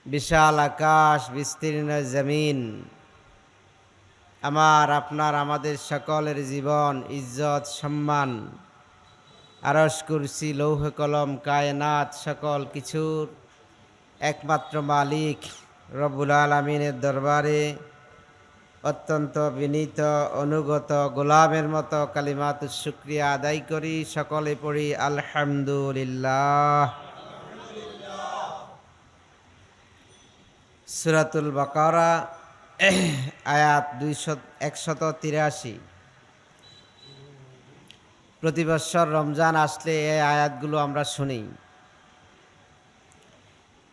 বিশাল আকাশ, বিস্তীর্ণ জমিন, আপনার আমাদের সকলের জীবন, ইজ্জত, সম্মান, আরশ, কুরসি, লৌহ কলম, কায়নাত সকল কিছুর একমাত্র মালিক রব্বুল আলামিনের দরবারে অত্যন্ত বিনীত অনুগত গোলামের মতো কালিমাতুশ শুকরিয়া আদায় করি। সকলে পড়ি আলহামদুলিল্লাহ। সূরাতুল বাকারা আয়াত 183। প্রতি বছর রমজান আসলে এই আয়াতগুলো আমরা শুনি।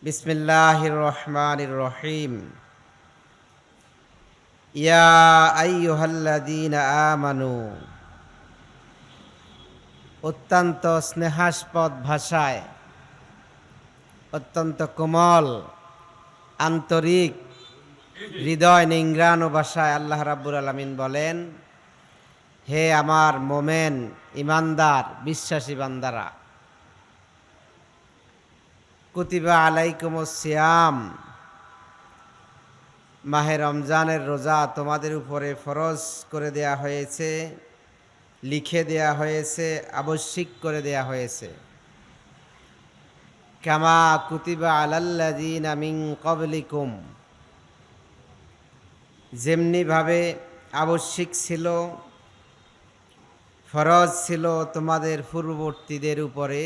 বিসমিল্লাহির রহমানির রহিম। ইয়া আইয়ুহাল্লাযীনা আমানু। অত্যন্ত স্নেহাস্পদ ভাষায়, অত্যন্ত কোমল, আন্তরিক, হৃদয় নিংড়ানো ভাষায় আল্লাহ রাব্বুল আলামিন বলেন, হে আমার মোমেন, ইমানদার, বিশ্বাসী বান্দারা, কুতিবা আলাইকুমুস সিয়াম, মাহে রমজানের রোজা তোমাদের উপরে ফরজ করে দেয়া হয়েছে, লিখে দেয়া হয়েছে, আবশ্যিক করে দেয়া হয়েছে। কামা কুতিবা আলাল্লাযীনা মিন ক্বাবলিকুম, যেমনিভাবে আবশ্যিক ছিল, ফরজ ছিল তোমাদের পূর্ববর্তীদের উপরে,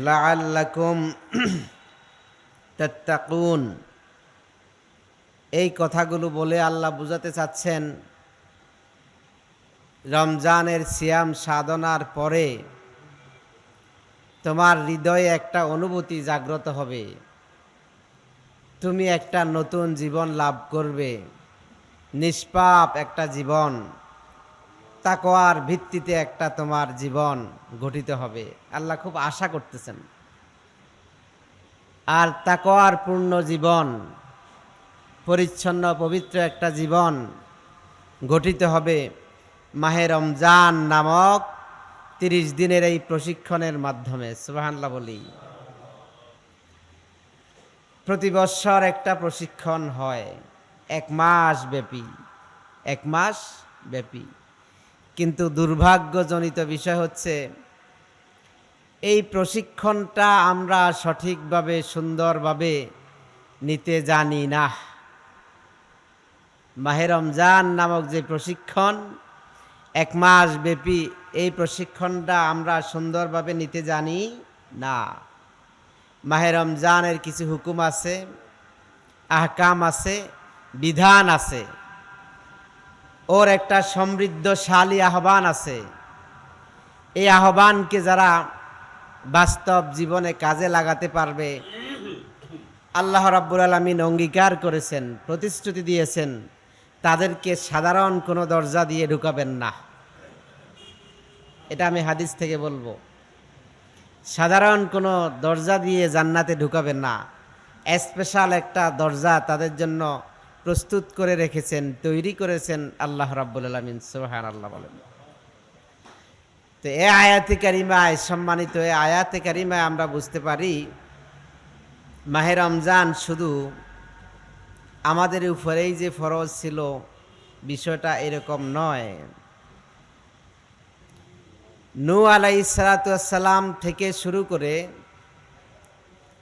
লাআল্লাকুম তাত্তাকুন। এই কথাগুলো বলে আল্লাহ বুঝাতে চাচ্ছেন, রমজানের সিয়াম সাধনার পরে তোমার হৃদয়ে একটা অনুভূতি জাগ্রত হবে, তুমি একটা নতুন জীবন লাভ করবে, নিষ্পাপ একটা জীবন, তাকওয়ার ভিত্তিতে একটা তোমার জীবন গঠিত হবে। আল্লাহ খুব আশা করতেছেন। আর তাকওয়ার পূর্ণ জীবন, পরিচ্ছন্ন পবিত্র একটা জীবন গঠিত হবে মাহে রমজান নামক 30 দিনের এই প্রশিক্ষণের মাধ্যমে। সুবহানাল্লাহ বলি। প্রতি বছর একটা প্রশিক্ষণ হয় 1 মাস ব্যাপী, 1 মাস ব্যাপী। কিন্তু দুর্ভাগ্যজনিত বিষয় হচ্ছে, এই প্রশিক্ষণটা আমরা সঠিকভাবে সুন্দরভাবে নিতে জানি না। মাহে রমজান নামক যে প্রশিক্ষণ 1 মাস ব্যাপী, এই প্রশিক্ষণটা আমরা সুন্দরভাবে নিতে জানি না। মাহে রমজানের কিছু হুকুম আছে, আহকাম আছে, বিধান আছে, ওর একটা সমৃদ্ধশালী আহ্বান আছে। এই আহ্বানকে যারা বাস্তব জীবনে কাজে লাগাতে পারবে, আল্লাহ রাব্বুল আলামিন অঙ্গীকার করেছেন, প্রতিশ্রুতি দিয়েছেন, তাদেরকে সাধারণ কোনো দরজা দিয়ে ঢুকাবেন না। এটা আমি হাদিস থেকে বলবো। সাধারণ কোনো দরজা দিয়ে জান্নাতে ঢুকাবেন না, স্পেশাল একটা দরজা তাদের জন্য প্রস্তুত করে রেখেছেন, তৈরি করেছেন আল্লাহ রাব্বুল আলামিন। সুবহানাল্লাহ বলেন। তো এই আয়াতে কারিমায়, সম্মানিত এই আয়াতে কারিমায় আমরা বুঝতে পারি, মাহে রমজান শুধু আমাদের উপরেই যে ফরজ ছিল, বিষয়টা এরকম নয়। নূহ আলাইহিস সালাতু ওয়াস সালাম থেকে শুরু করে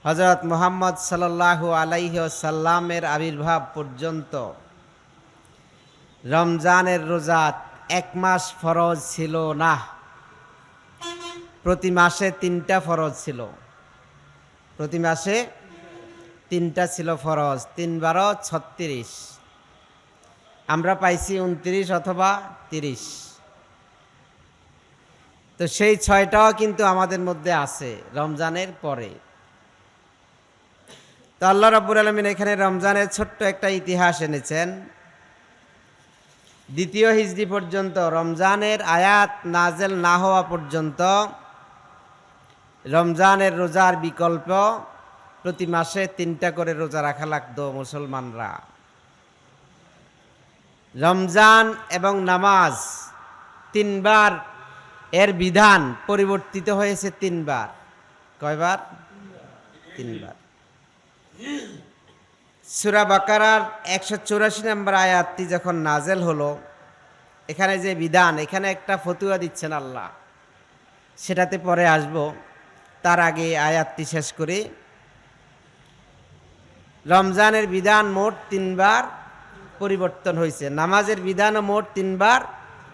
হযরত মুহাম্মদ সাল্লাল্লাহু আলাইহি ওয়াসাল্লামের আবির্ভাব পর্যন্ত রমজানের রোজা 1 মাস ফরজ ছিল না। প্রতি মাসে 3টা ফরজ ছিল, প্রতি মাসে 3টা ছিল ফরজ। 3 × 36, আমরা পাইছি 29 অথবা 30। তো সেই 6টাও কিন্তু আমাদের মধ্যে আছে রমজানের পরে। তো আল্লাহ রাব্বুল আলামিন এখানে রমজানের ছোট্ট একটা ইতিহাস এনেছেন। 2য় হিজরি পর্যন্ত, রমজানের আয়াত নাজেল না হওয়া পর্যন্ত, রমজানের রোজার বিকল্প প্রতি মাসে 3টা করে রোজা রাখা লাগতো মুসলমানরা। রমজান এবং নামাজ 3 বার এর বিধান পরিবর্তিত হয়েছে 3 বার। কয়বার? 3 বার। সূরা বাকারার 184 নম্বর আয়াতটি যখন নাজেল হলো, এখানে যে বিধান, এখানে একটা ফতুয়া দিচ্ছেন আল্লাহ, সেটাতে পরে আসব। তার আগে আয়াতটি শেষ করি। রমজানের বিধান মোট 3 বার পরিবর্তন হয়েছে, নামাজের বিধানও মোট 3 বার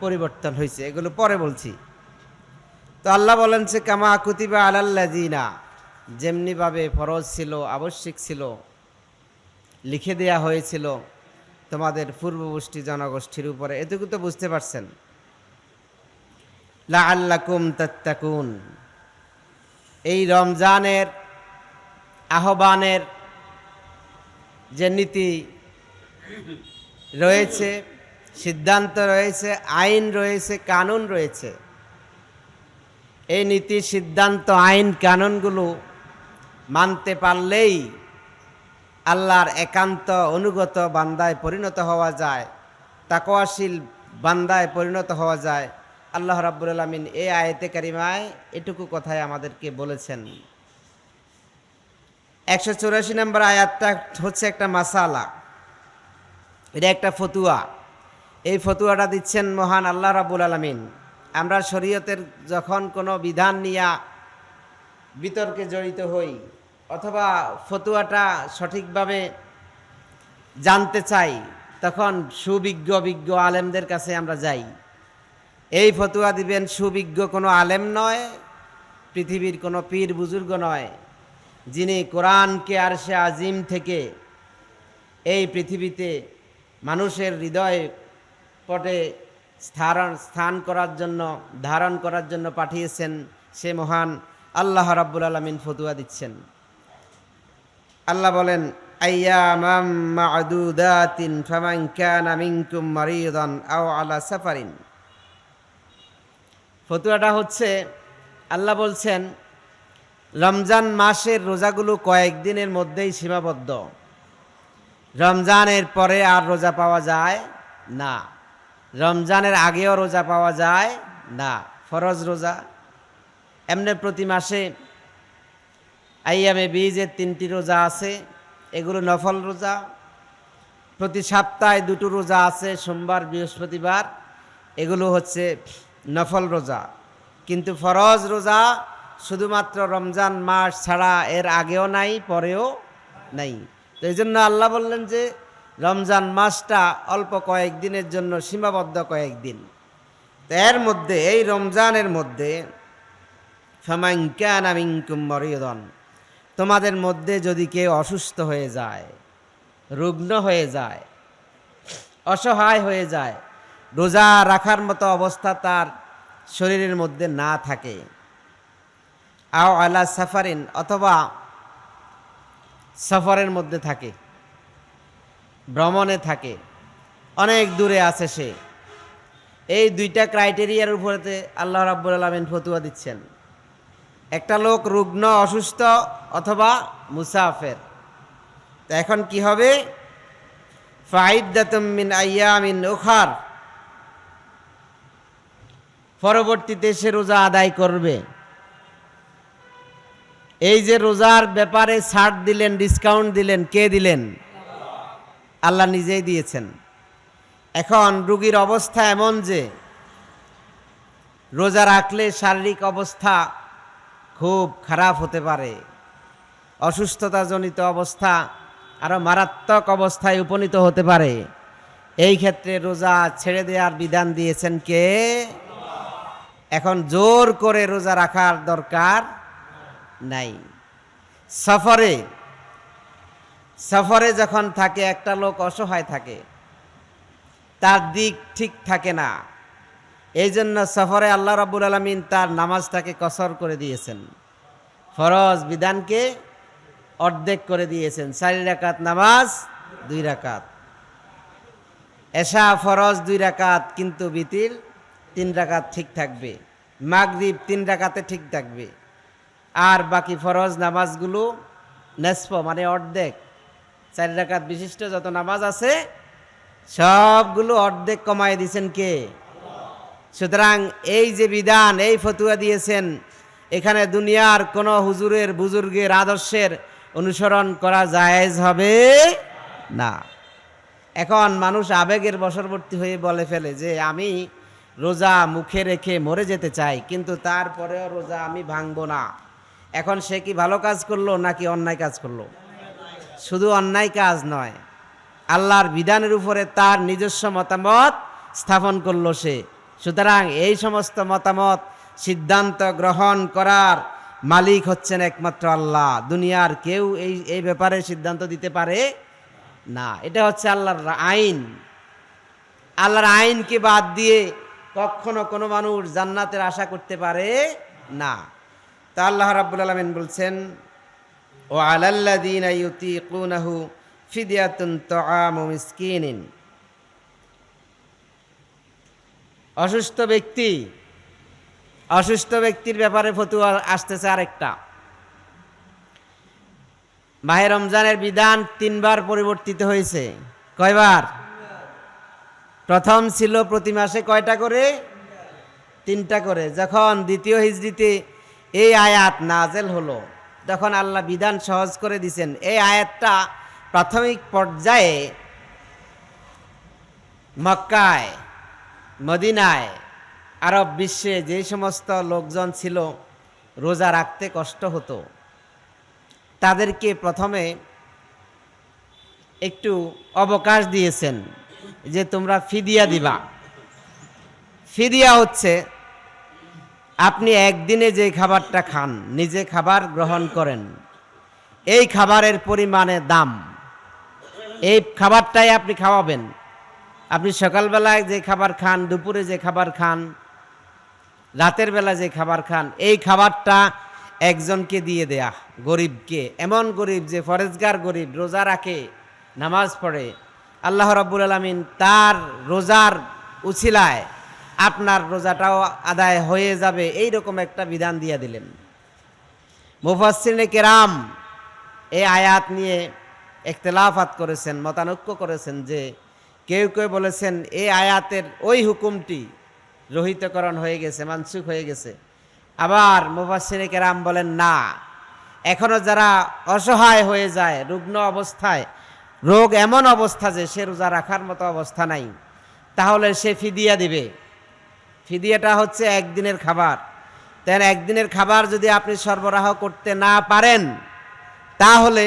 পরিবর্তন হয়েছে, এগুলো পরে বলছি। তো আল্লাহ বলেন যে কামা কুতিবা আলাল্লাযিনা, যেমনিভাবে ফরজ ছিল, আবশ্যিক ছিল, লিখে দেয়া হয়েছিল তোমাদের পূর্ববর্তী জনগোষ্ঠীর উপরে, এটুকু তো বুঝতে পারছেন। লাআল্লাকুম তাত্তাকুন, এই রমজানের আহ্বানের যে নীতি রয়েছে, সিদ্ধান্ত রয়েছে, আইন রয়েছে, কানুন রয়েছে, এই নীতি, সিদ্ধান্ত, আইন, কানুনগুলো মানতে পারলেই আল্লাহর একান্ত অনুগত বান্দায় পরিণত হওয়া যায়, তাকওয়াশীল বান্দায় পরিণত হওয়া যায়। আল্লাহ রাব্বুল আলামিন এই আয়াতে কারিমায় এটুকু কথাই আমাদেরকে বলেছেন। 184 নম্বর আয়াতটা হচ্ছে একটা মাসালা, এটা একটা ফতুয়া। এই ফতুয়াটা দিচ্ছেন মহান আল্লাহ রাব্বুল আলামিন। আমরা শরীয়তের যখন কোনো বিধান নিয়ে বিতর্কে জড়িত হই অথবা ফতুয়াটা সঠিকভাবে জানতে চাই, তখন বিজ্ঞ আলেমদের কাছে আমরা যাই। এই ফতুয়া দিবেন সুবিজ্ঞ কোনো আলেম নয়, পৃথিবীর কোনো পীর বুজুর্গ নয়, যিনি কোরআনকে আরশে আজিম থেকে এই পৃথিবীতে মানুষের হৃদয় পটে স্থান করার জন্য, ধারণ করার জন্য পাঠিয়েছেন, সে মহান আল্লাহ রাব্বুল আলামিন ফতুয়া দিচ্ছেন। আল্লাহ বলেন আইয়ামাম মা'দুদাতিন ফামান কানা মিনকুম মারিদান আও আলা সাফারিন। ফতুয়াটা হচ্ছে, আল্লাহ বলছেন রমজান মাসের রোজাগুলো কয়েকদিনের মধ্যেই সীমাবদ্ধ, রমজানের পরে আর রোজা পাওয়া যায় না, রমজানের আগেও রোজা পাওয়া যায় না। ফরজ রোজা এমনি প্রতি মাসে আইয়ামে বীজের 3টি রোজা আছে, এগুলো নফল রোজা। প্রতি সপ্তাহে 2টো রোজা আছে, সোমবার বৃহস্পতিবার, এগুলো হচ্ছে নফল রোজা। কিন্তু ফরজ রোজা শুধুমাত্র রমজান মাস ছাড়া এর আগেও নাই, পরেও নাই। তো এই জন্য আল্লাহ বললেন যে রমজান মাসটা অল্প কয়েকদিনের জন্য সীমাবদ্ধ, কয়েকদিন। তো এর মধ্যে, এই রমজানের মধ্যে ফামান কানা মিনকুম মারিদান, তোমাদের মধ্যে যদি কেউ অসুস্থ হয়ে যায়, রুগ্ন হয়ে যায়, অসহায় হয়ে যায়, রোজা রাখার মতো অবস্থা তার শরীরের মধ্যে না থাকে, আও আলা সাফারিন, অথবা সফরের মধ্যে থাকে, ভ্রমণে থাকে, অনেক দূরে আছে সে, এই 2টা ক্রাইটেরিয়ার উপরে আল্লাহ রাব্বুল আলামিন ফতুয়া দিচ্ছেন। একটা লোক রুগ্ন, অসুস্থ, অথবা মুসাফের। তো এখন কি হবে? ফাইদ্দাতুম মিন আইয়ামিন উখার, পরবর্তীতে সে রোজা আদায় করবে। এই যে রোজার ব্যাপারে ছাড় দিলেন, ডিসকাউন্ট দিলেন, কে দিলেন? আল্লাহ নিজেই দিয়েছেন। এখন রোগীর অবস্থা এমন যে রোজা রাখলে শারীরিক অবস্থা খুব খারাপ হতে পারে, অসুস্থতাজনিত অবস্থা আরো মারাত্মক অবস্থায় উপনীত হতে পারে। এই ক্ষেত্রে রোজা ছেড়ে দেওয়ার বিধান দিয়েছেন কে? এখন জোর করে রোজা রাখার দরকার নাই। সফরে যখন থাকে, একটা লোক অসহায় থাকে, তার দিক ঠিক থাকে না, এই জন্য সফরে আল্লাহ রাব্বুল আলামিন তার নামাজটাকে কসর করে দিয়েছেন, ফরজ বিধানকে অর্ধেক করে দিয়েছেন। 4 রাকাত নামাজ 2 রাকাত, এশা ফরজ 2 রাকাত, কিন্তু বিতির 3 রাকাত ঠিক থাকবে, মাগরিব 3 রাকাতে ঠিক থাকবে, আর বাকি ফরজ নামাজগুলো নেসফ মানে অর্ধেক, 4 রাকাত বিশিষ্ট যত নামাজ আছে সবগুলো অর্ধেক কমায় দিয়েছেন কে? সুতরাং এই যে বিধান, এই ফতুয়া দিয়েছেন এখানে দুনিয়ার কোনো হুজুরের বুজুর্গের আদর্শের অনুসরণ করা জায়েজ হবে না। এখন মানুষ আবেগের বশবর্তী হয়ে বলে ফেলে যে আমি রোজা মুখে রেখে মরে যেতে চাই, কিন্তু তারপরেও রোজা আমি ভাঙবো না। এখন সে কি ভালো কাজ করলো নাকি অন্যায় কাজ করলো? শুধু অন্যায় কাজ নয়, আল্লাহর বিধানের উপরে তার নিজস্ব মতামত স্থাপন করলো সে। সুতরাং এই সমস্ত মতামত সিদ্ধান্ত গ্রহণ করার মালিক হচ্ছেন একমাত্র আল্লাহ। দুনিয়ার কেউ এই ব্যাপারে সিদ্ধান্ত দিতে পারে না। এটা হচ্ছে আল্লাহর আইন। আল্লাহর আইনকে বাদ দিয়ে কখনো কোনো মানুষ জান্নাতের আশা করতে পারে না। তা আল্লাহ রাব্বুল আলামিন বলছেন, ও আলাল্লাযীনা ইউতীকুনাহু ফিদিয়াতুন তুআমু মিসকিনিন। অসুস্থ ব্যক্তির ব্যাপারে ফতোয়া আসতেছে আরেকটা। মাহে রমজানের বিধান 3 বার পরিবর্তিত হয়েছে। কয়বার? প্রথম ছিল প্রতি মাসে কয়টা করে? 3টা করে। যখন দ্বিতীয় হিজরিতে এই আয়াত নাজেল হলো, তখন আল্লাহ বিধান সহজ করে দিয়েছেন। এই আয়াতটা প্রাথমিক পর্যায়ে মক্কায়, মদিনায়, আরব বিশ্বে যে সমস্ত লোকজন ছিল রোজা রাখতে কষ্ট হতো, তাদেরকে প্রথমে একটু অবকাশ দিয়েছেন যে তোমরা ফিদিয়া দিবা। ফিদিয়া হচ্ছে আপনি একদিনে যে খাবারটা খান, নিজে খাবার গ্রহণ করেন, এই খাবারের পরিমাণে দাম, এই খাবারটাই আপনি খাওয়াবেন। আপনি সকালবেলায় যে খাবার খান, দুপুরে যে খাবার খান, রাতের বেলা যে খাবার খান, এই খাবারটা একজনকে দিয়ে দেয়া, গরিবকে। এমন গরিব যে ফরেজগার গরিব, রোজা রাখে, নামাজ পড়ে, আল্লাহ রাব্বুল আলামিন তার রোজার উছিলায় আপনার রোজাটাও আদায় হয়ে যাবে, এই রকম একটা বিধান দিয়ে দিলেন। মুফাসসিরিনে কেরাম এই আয়াত নিয়ে ইখতিলাফাত করেছেন, মতানৈক্য করেছেন। যে কেউ কেউ বলেছেন এই আয়াতের ওই হুকুমটি রহিতকরণ হয়ে গেছে, মানসুখ হয়ে গেছে। আবার মুফাসসিরিনে কেরাম বলেন না, এখনো যারা অসহায় হয়ে যায়, রুগ্ন অবস্থায়, রোগ এমন অবস্থা যে সে রোজা রাখার মতো অবস্থা নাই, তাহলে সে ফিদিয়া দিবে। ফিদিয়াটা হচ্ছে একদিনের খাবার। তাই একদিনের খাবার যদি আপনি সরবরাহ করতে না পারেন, তাহলে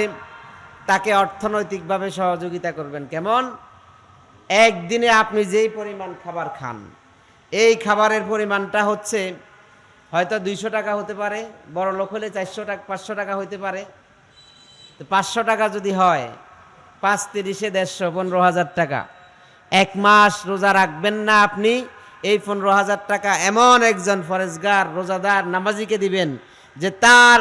তাকে অর্থনৈতিকভাবে সহযোগিতা করবেন। কেমন? একদিনে আপনি যেই পরিমাণ খাবার খান, এই খাবারের পরিমাণটা হচ্ছে হয়তো 200 টাকা হতে পারে, বড় লোক হলে 400 টাকা 500 টাকা হতে পারে। তো 500 টাকা যদি হয়, 5 × 30 = 15,000 টাকা। 1 মাস রোজা রাখবেন না আপনি, এই 15,000 টাকা এমন একজন ফরেজগার রোজাদার নামাজিকে দিবেন যে তার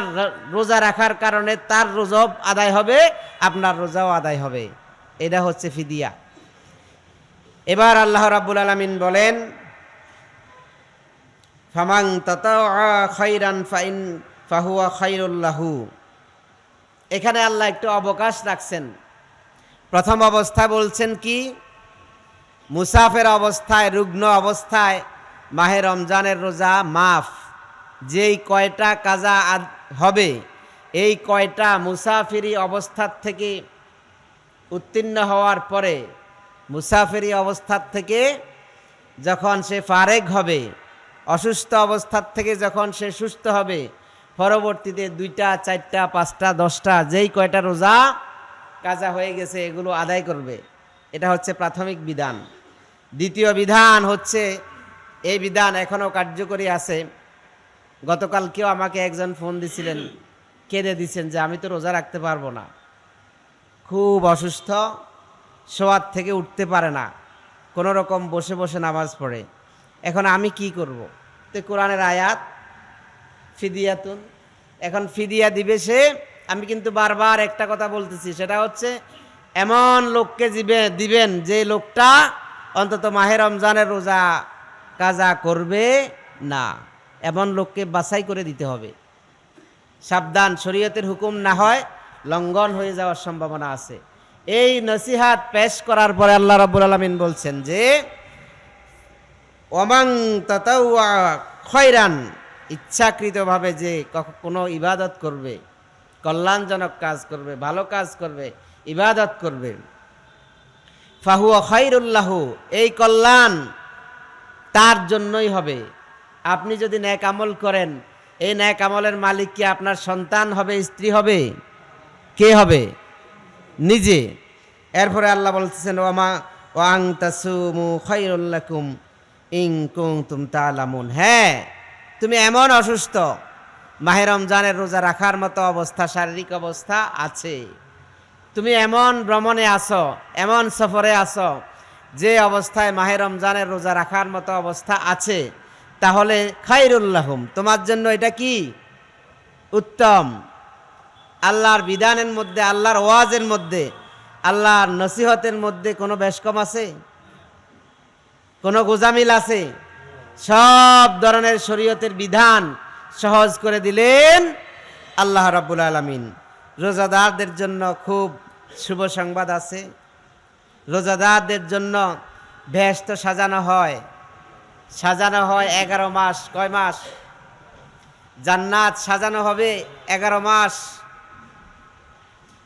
রোজা রাখার কারণে তার রোজাও আদায় হবে, আপনার রোজাও আদায় হবে। এটা হচ্ছে ফিদিয়া। এবার আল্লাহ রাব্বুল আলামিন বলেন, ফামান তাতাআ খাইরান ফাহুয়া খাইরুল লাহু। এখানে আল্লাহ একটু অবকাশ রাখছেন। প্রথম অবস্থা বলছেন কি? মুসাফের অবস্থায়, রুগ্ন অবস্থায় মাহে রমজানের রোজা মাফ। যেই কয়টা কাজা হবে, এই কয়টা মুসাফিরি অবস্থার থেকে উত্তীর্ণ হওয়ার পরে, মুসাফিরি অবস্থার থেকে যখন সে ফারেক হবে, অসুস্থ অবস্থার থেকে যখন সে সুস্থ হবে, পরবর্তীতে 2টা 4টা 5টা 10টা যেই কয়টা রোজা কাজা হয়ে গেছে এগুলো আদায় করবে। এটা হচ্ছে প্রাথমিক বিধান। দ্বিতীয় বিধান হচ্ছে, এই বিধান এখনও কার্যকরী আছে। গতকালকেও আমাকে একজন ফোন দিছিলেন, কেঁদে দিচ্ছেন যে আমি তো রোজা রাখতে পারবো না, খুব অসুস্থ, শোয়ার থেকে উঠতে পারে না, কোনো রকম বসে বসে নামাজ পড়ে, এখন আমি কি করব? তো কোরআনের আয়াত ফিদিয়াতুন, এখন ফিদিয়া দিবে সে। আমি কিন্তু বারবার একটা কথা বলতেছি, সেটা হচ্ছে এমন লোককে দিবেন যে লোকটা অন্তত মাহে রমজানের রোজা কাজা করবে না। এমন লোককে বাছাই করে দিতে হবে। সাবধান, শরীয়তের হুকুম না হয় লঙ্ঘন হয়ে যাওয়ার সম্ভাবনা আছে। এই নসিহাত পেশ করার পরে আল্লাহ রাব্বুল আলামিন বলছেন যে ওয়ামান তাতাওয়া খায়রান ইচ্ছাকৃতভাবে যে কোনো ইবাদত করবে, কল্যাণজনক কাজ করবে, ভালো কাজ করবে, ইবাদত করবে, ফাহুয়া খায়রুল্লাহু, এই কল্যাণ তার জন্যই হবে। আপনি যদি নেক আমল করেন, এই নেক আমলের মালিক কি আপনার সন্তান হবে, স্ত্রী হবে? কে হবে? নিজে। এরপরে আল্লাহ বলতেছেন ওয়ামা ওয়াং তাসুমু খায়রুল লাকুম ইন কুনতুম তা'লামুন। হ্যাঁ, তুমি এমন অসুস্থ, মাহে রমজানের রোজা রাখার মতো অবস্থা, শারীরিক অবস্থা আছে, তুমি এমন ভ্রমণে আসো, এমন সফরে আসো, যে অবস্থায় মাহে রমজানের রোজা রাখার মতো অবস্থা আছে, তাহলে খায়রুল লাহুম, তোমার জন্য এটা কি উত্তম। আল্লাহর বিধানের মধ্যে, আল্লাহর ওয়াজের মধ্যে, আল্লাহর নসিহতের মধ্যে কোনো বেশকম আছে? কোনো গোজামিল আছে? সব ধরনের শরীয়তের বিধান সহজ করে দিলেন আল্লাহ রাব্বুল আলামিন। রোজাদারদের জন্য খুব শুভ সংবাদ আছে। রোজাদারদের জন্য বেহেশত সাজানো হয়, 11 মাস। কয় মাস? জান্নাত সাজানো হবে 11 মাস।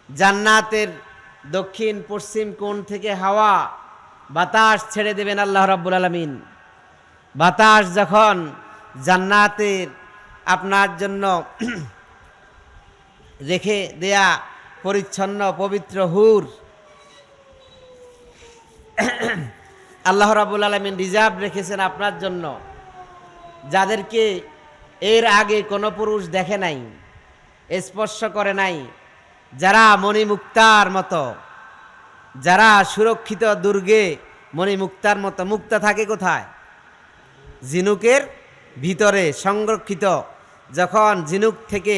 জান্নাতের দক্ষিণ পশ্চিম কোণ থেকে হাওয়া বাতাস ছেড়ে দেবেন আল্লাহ রাব্বুল আলামিন। বাতাস যখন জান্নাতের আপনার জন্য রেখে দেয়া পরিচ্ছন্ন পবিত্র হুর আল্লাহ রাব্বুল আলামিন রিজার্ভ রেখেছেন আপনার জন্য, যাদেরকে এর আগে কোনো পুরুষ দেখে নাই, স্পর্শ করে নাই, যারা মণিমুক্তার মতো, যারা সুরক্ষিত দুর্গে মণিমুক্তার মতো। মুক্তা থাকে কোথায়? ঝিনুকের ভিতরে সংরক্ষিত। যখন ঝিনুক থেকে,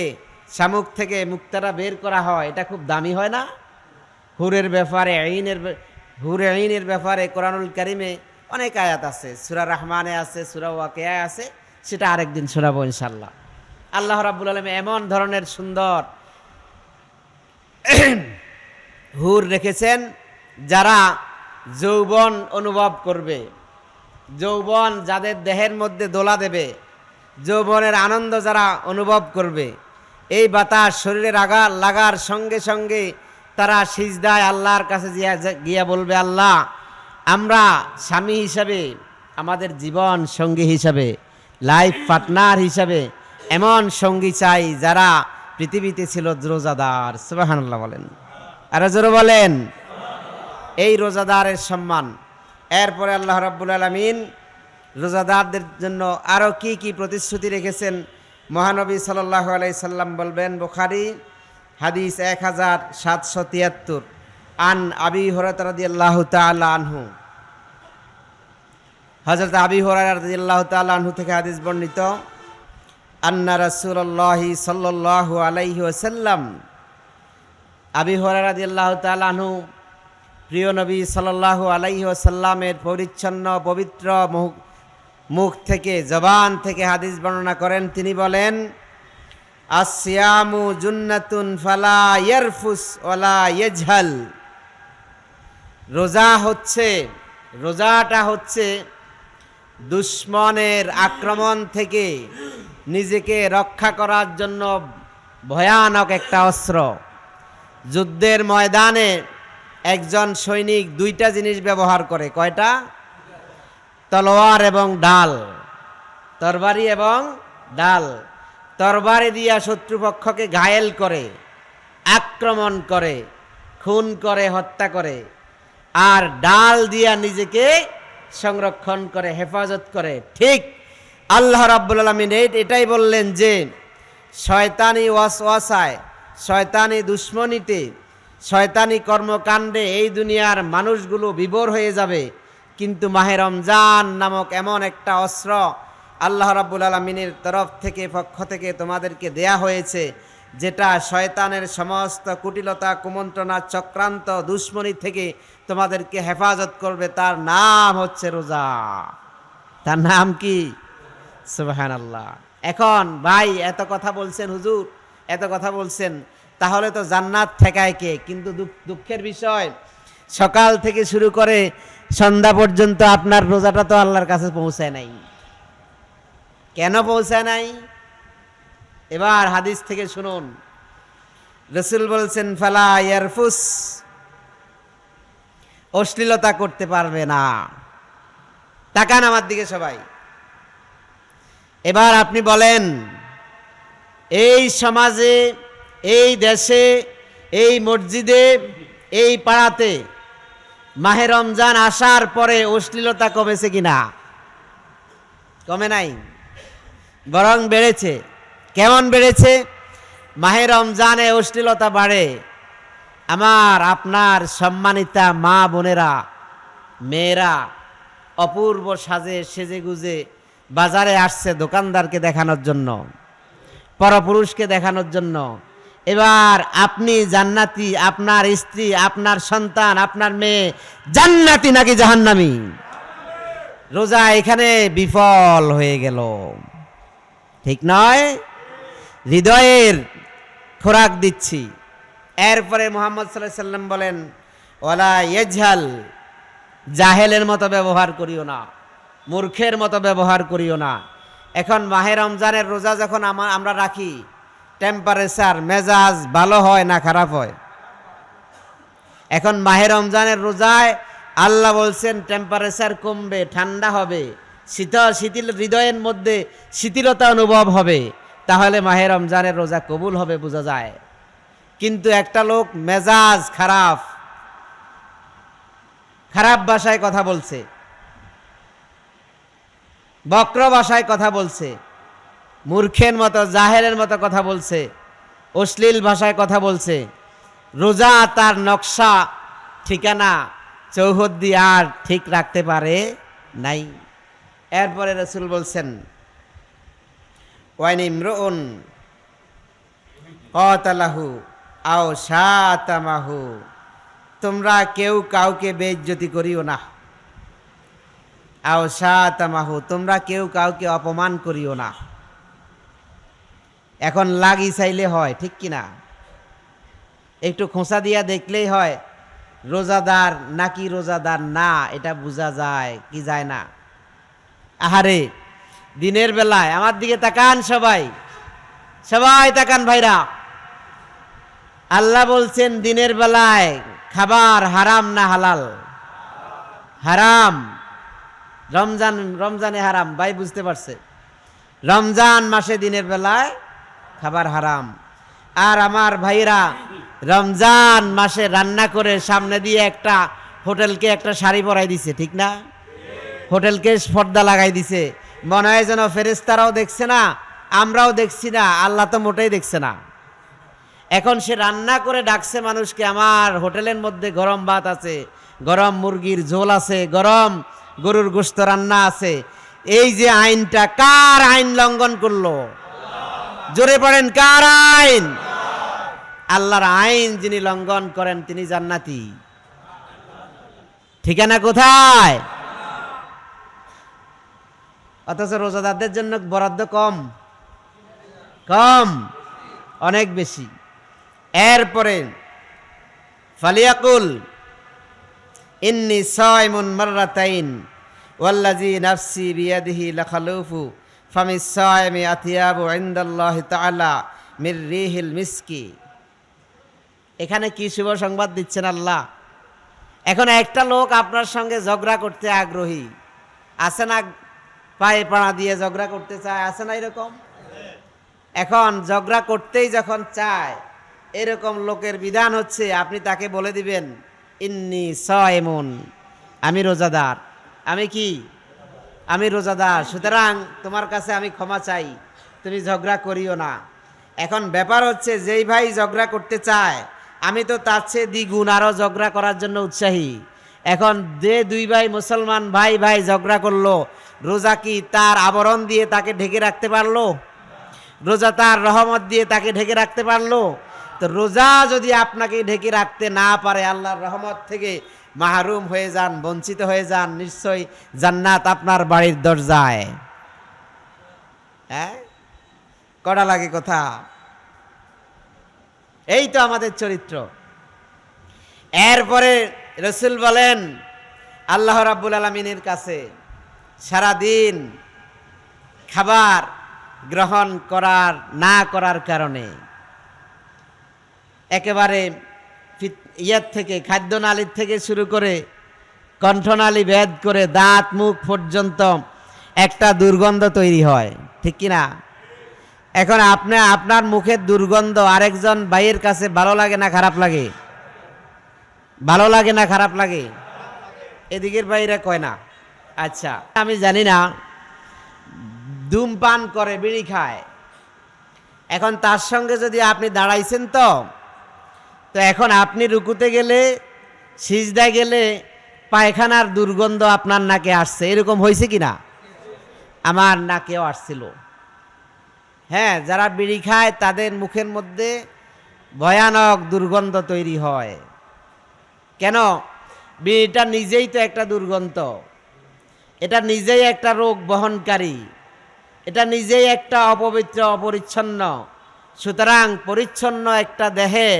শামুক থেকে মুক্তাটা বের করা হয়, এটা খুব দামি হয় না? হুরের ব্যাপারে, হুরে আইনের ব্যাপারে কোরআনুল কারিমে অনেক আয়াত আছে, সূরা রহমানে আছে, সূরা ওয়াকিয়ায় আছে, সেটা আরেকদিন শোনাবো ইনশাল্লাহ। আল্লাহ রাব্বুল আলামিন এমন ধরনের সুন্দর হুর রেখেছেন, যারা যৌবন অনুভব করবে, যৌবন যাদের দেহের মধ্যে দোলা দেবে, যৌবনের আনন্দ যারা অনুভব করবে, এই বাতাস শরীরে লাগার সঙ্গে সঙ্গে তারা সিজদায় আল্লাহর কাছে গিয়া বলবে, আল্লাহ, আমরা স্বামী হিসাবে, আমাদের জীবন সঙ্গী হিসাবে, লাইফ পার্টনার হিসাবে এমন সঙ্গী চাই যারা পৃথিবীতে ছিল রোজাদার। সুবহানাল্লাহ বলেন, আরো জোরে বলেন। এই রোজাদারের সম্মান। এরপরে আল্লাহ রাব্বুল আলামিন রোজাদারদের জন্য আরো কি কি প্রতিশ্রুতি রেখেছেন মহানবী সাল্লাল্লাহু আলাইহি সাল্লাম বলবেন। বুখারী হাদিস 1773, আন আবি হুরায়রা রাদিয়াল্লাহু তাআলা আনহু, হযরত আবি হুরায়রা রাদিয়াল্লাহু তাআলা আনহু থেকে হাদিস বর্ণিত, আন্না রাসূলুল্লাহি সাল্লাল্লাহু আলাইহি ওয়াসাল্লাম, আবি হুরায়রা রাদিয়াল্লাহু তাআলা আনহু প্রিয় নবী সাল্লাল্লাহু আলাইহি ওয়াসাল্লামের পরিচ্ছন্ন পবিত্র মুখ থেকে, জবান থেকে হাদিস বর্ণনা করেন। তিনি বলেন, আসিয়ামু জুন্নাতুন ফালা ইয়ারফুস ওয়ালা ইয়াজহাল। রোজাটা হচ্ছে দুশমনের আক্রমণ থেকে নিজেকে রক্ষা করার জন্য ভয়ানক একটা অস্ত্র। যুদ্ধের ময়দানে একজন সৈনিক দুইটা জিনিস ব্যবহার করে। কয়টা? তলোয়ার এবং ডাল, তরবারি এবং ডাল। তরবারি দিয়া শত্রুপক্ষকে ঘায়েল করে, আক্রমণ করে, খুন করে, হত্যা করে, আর ডাল দিয়া নিজেকে সংরক্ষণ করে, হেফাজত করে। ঠিক আল্লাহ রাব্বুল আলামিন এটাই বললেন যে শয়তানি ওয়াসওয়াসায়, শয়তানি দুশ্মনীতে, শয়তানি কর্মকাণ্ডে এই দুনিয়ার মানুষগুলো বিভোর হয়ে যাবে, কিন্তু মাহে রমজান নামক এমন একটা অস্ত্র আল্লাহ রাব্বুল আলামিনের তরফ থেকে, পক্ষ থেকে তোমাদেরকে দেয়া হয়েছে, যেটা শয়তানের সমস্ত কুটিলতা, কুমন্ত্রণা, চক্রান্ত, দুশ্মনী থেকে তোমাদেরকে হেফাজত করবে। তার নাম হচ্ছে রোজা। তার নাম কি? সুবহানাল্লাহ। এখন ভাই, এত কথা বলছেন হুজুর, এত কথা বলছেন, তাহলে তো জান্নাত ঠেকায় কে? কিন্তু দুঃখের বিষয়, সকাল থেকে শুরু করে সন্ধ্যা পর্যন্ত আপনার রোজাটা তো আল্লাহর কাছে পৌঁছায় নাই। কেন পৌঁছায় নাই? এবার হাদিস থেকে শুনুন, রাসূল বলছেন ফালা ইয়ারফুস, অশ্লীলতা করতে পারবে না। তাকান আমার দিকে সবাই। এবার আপনি বলেন, এই সমাজে, এই দেশে, এই মসজিদে, এই পাড়াতে মাহে রমজান আসার পরে অশ্লীলতা কমেছে কিনা? কমে নাই, বরং বেড়েছে। কেমন বেড়েছে? মাহে রমজানে অশ্লীলতা বাড়ে। আমার আপনার সম্মানিতা মা বোনেরা, মেয়েরা অপূর্ব সাজে সেজে গুজে বাজারে আসছে দোকানদারকে দেখানোর জন্য, পরপুরুষকে দেখানোর জন্য। এবার আপনি জান্নাতি, আপনার স্ত্রী, আপনার সন্তান, আপনার মেয়ে জান্নাতি নাকি জাহান্নামী? রোজা এখানে বিফল হয়ে গেল, ঠিক নয়? হৃদয়ের খোরাক দিচ্ছি। এরপরে মুহাম্মদ সাল্লাল্লাহু আলাইহি সাল্লাম বলেন, ওয়ালা ইয়াজহাল, জাহেলের মতো ব্যবহার করিও না, মূর্খের মতো ব্যবহার করিও না। এখন মাহে রমজানের রোজা যখন আমরা রাখি, টেম্পারেচার, মেজাজ ভালো হয় না খারাপ হয়? এখন মাহে রমজানের রোজায় আল্লাহ বলছেন টেম্পারেচার কমবে, ঠান্ডা হবে, শীতল হৃদয়ের মধ্যে শিথিলতা অনুভব হবে, তাহলে মাহে রমজানের রোজা কবুল হবে বোঝা যায়। কিন্তু একটা লোক মেজাজ খারাপ, খারাপ ভাষায় কথা বলছে, বক্র ভাষায় কথা বলছে, মূর্খের মতো জাহেলের মতো কথা বলছে, অশ্লীল ভাষায় কথা বলছে, রোজা তার নকশা ঠিকানা চৌহদ্দি আর ঠিক রাখতে পারে নাই। এরপরে রাসূল বলছেন, ওয়াইন ইমরুন ক্বাতালাহু আও শাতামাহু, তোমরা কেউ কাউকে বেইজ্জতি করিও না। আও শাতামাহু, তোমরা কেউ কাউকে অপমান করিও না। এখন লাগি চাইলে হয়, ঠিক কিনা? একটু খোঁচা দিয়া দেখলেই হয় রোজাদার নাকি রোজাদার না, এটা বোঝা যায় কি যায় না? আহারে, দিনের বেলায় আমার দিকে তাকান সবাই, সবাই তাকান ভাইরা। আল্লাহ বলছেন দিনের বেলায় খাবার হারাম না হালাল? হারাম। রমজানে হারাম, ভাই বুঝতে পারছে? রমজান মাসে দিনের বেলায় খাবার হারাম। আর আমার ভাইরা রমজান মাসে রান্না করে সামনে দিয়ে একটা হোটেলকে একটা শাড়ি পরাই দিছে, ঠিক না? হোটেলকে পর্দা লাগাই দিছে, মনে হয় যেন ফেরেশতারাও দেখছে না, আমরাও দেখছি না, আল্লাহ তো মোটেই দেখছে না। এখন সে রান্না করে ডাকছে মানুষকে, আমার হোটেলের মধ্যে গরম ভাত আছে, গরম মুরগির ঝোল আছে, গরম গরুর গোশত রান্না আছে। এই যে আইনটা, কার আইন লঙ্ঘন করলো? জোরে পড়েন, কার আইন? আল্লাহর আইন যিনি লঙ্ঘন করেন তিনি জান্নাতি। ঠিকানা কোথায়? অথচ রোজাদারদের জন্য বরাদ্দ কম, কম, অনেক বেশি। এরপরে ফালিয়াকুল ইন্নী সাইমুন মাররাতাইন ওয়াল্লাযী নাফসি বিয়াদিহি লাখালুফু ফামিস সাইমি আতিয়াবু ইনদাল্লাহি তাআলা মির রিহিল মিসকি। এখানে কি শুভ সংবাদ দিচ্ছেন আল্লাহ? এখন একটা লোক আপনার সঙ্গে ঝগড়া করতে আগ্রহী আছে না? পায়ে পাড়া দিয়ে ঝগড়া করতে চায়, আছে না এরকম? এখন ঝগড়া করতেই যখন চায়, এরকম লোকের বিধান হচ্ছে আপনি তাকে বলে দিবেন ইন্নী সাইমুন, আমি রোজাদার। আমি কি? আমি রোজাদার, সুতরাং তোমার কাছে আমি ক্ষমা চাই, তুমি ঝগড়া করিও না। এখন ব্যাপার হচ্ছে যেই ভাই ঝগড়া করতে চায়, আমি তো তার চেয়ে দ্বিগুণ আরো ঝগড়া করার জন্য উৎসাহী। এখন যে দুই ভাই মুসলমান ভাই ভাই ঝগড়া করলো, রোজা কি তার আবরণ দিয়ে তাকে ঢেকে রাখতে পারলো? রোজা তার রহমত দিয়ে তাকে ঢেকে রাখতে পারলো? তো রোজা যদি আপনাকে ঢেকে রাখতে না পারে, আল্লাহর রহমত থেকে মাহরুম হয়ে যান, বঞ্চিত হয়ে যান, নিশ্চয়ই জান্নাত আপনার বাড়ির দরজায়। হ্যাঁ, কড়া লাগে কথা। এই তো আমাদের চরিত্র। এরপরে রাসূল বলেন, আল্লাহ রাব্বুল আলামিনের কাছে সারাদিন খাবার গ্রহণ করার না করার কারণে একেবারে ইয়ার থেকে খাদ্যনালীর থেকে শুরু করে কণ্ঠনালী ভেদ করে দাঁত মুখ পর্যন্ত একটা দুর্গন্ধ তৈরি হয়, ঠিক কি না? এখন আপনার মুখের দুর্গন্ধ আরেকজন ভাইয়ের কাছে ভালো লাগে না খারাপ লাগে? ভালো লাগে না খারাপ লাগে? এদিকের ভাইরা কয় না। আচ্ছা, আমি জানি না, ধূমপান করে, বিড়ি খায়, এখন তার সঙ্গে যদি আপনি দাঁড়াইছেন তো এখন আপনি রুকুতে গেলে সিজদায় গেলে পায়খানার দুর্গন্ধ আপনার নাকে আসছে, এরকম হয়েছে কিনা? আমার নাকেও আসছিল। হ্যাঁ, যারা বিড়ি খায় তাদের মুখের মধ্যে ভয়ানক দুর্গন্ধ তৈরি হয়। কেন? বিড়িটা নিজেই তো একটা দুর্গন্ধ, এটা নিজেই একটা রোগ বহনকারী, এটা নিজেই একটা অপবিত্র অপরিচ্ছন্ন। সুতরাং পরিচ্ছন্ন একটা দেহে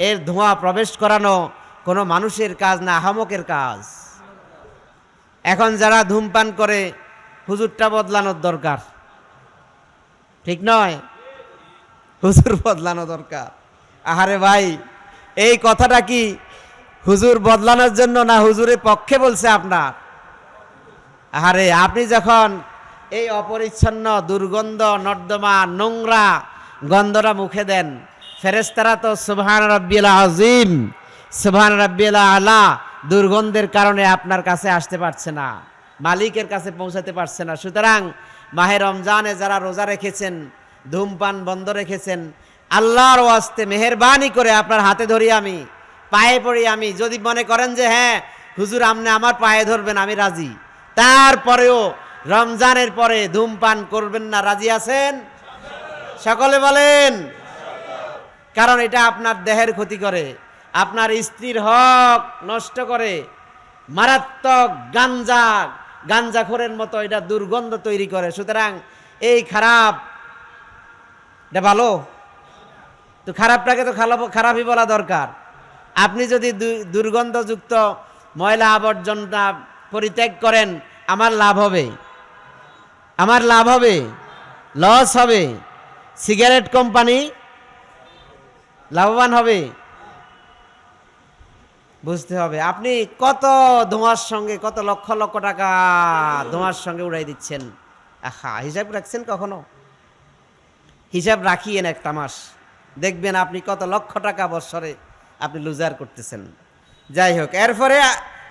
এর ধোঁয়া প্রবেশ করানো কোনো মানুষের কাজ না, আহামকের কাজ। এখন যারা ধূমপান করে হুজুরটা বদলানোর দরকার, ঠিক নয়? হুজুর বদলানো দরকার। আহারে ভাই, এই কথাটা কি হুজুর বদলানোর জন্য না হুজুরের পক্ষে বলছে আপনার? আহারে, আপনি যখন এই অপরিচ্ছন্ন দুর্গন্ধ নর্দমা নোংরা গন্ধটা মুখে দেন, ফেরেশতারা তো সুবহান রাব্বিল আযীম, সুবহান রাব্বিল আলা দুর্গন্ধের কারণে আপনার কাছে আসতে পারছে না, মালিকের কাছে পৌঁছাতে পারছে না। সুতরাং মাহে রমজানে যারা রোজা রেখেছেন, ধূমপান বন্ধ রেখেছেন, আল্লাহর ওয়াস্তে মেহেরবানি করে আপনার হাতে ধরি, আমি পায়ে পড়ি, আমি যদি মনে করেন যে হ্যাঁ হুজুর আপনি আমার পায়ে ধরবেন, আমি রাজি, তারপরেও রমজানের পরে ধূমপান করবেন না, রাজি আছেন? সকলে বলেন। কারণ এটা আপনার দেহের ক্ষতি করে, আপনার স্ত্রীর হক নষ্ট করে, মারাত্মক গাঞ্জাখোরের মতো এটা দুর্গন্ধ তৈরি করে। সুতরাং এই খারাপ, এটা ভালো তো, খারাপটাকে তো খারাপই বলা দরকার। আপনি যদি দুর্গন্ধযুক্ত ময়লা আবর্জনা পরিত্যাগ করেন, আমার লাভ হবে, আমার লাভ হবে, লস হবে? সিগারেট কোম্পানি লাভবান হবে? বুঝতে হবে। আপনি কত ধোঁয়ার সঙ্গে, কত লক্ষ লক্ষ টাকা ধোঁয়ার সঙ্গে উড়াই দিচ্ছেন। আহা, হিসাব রাখছেন কখনো? হিসাব রাখিয়েন একটা মাস, দেখবেন আপনি কত লক্ষ টাকা বছরে আপনি লুজার করতেছেন। যাই হোক, এরপরে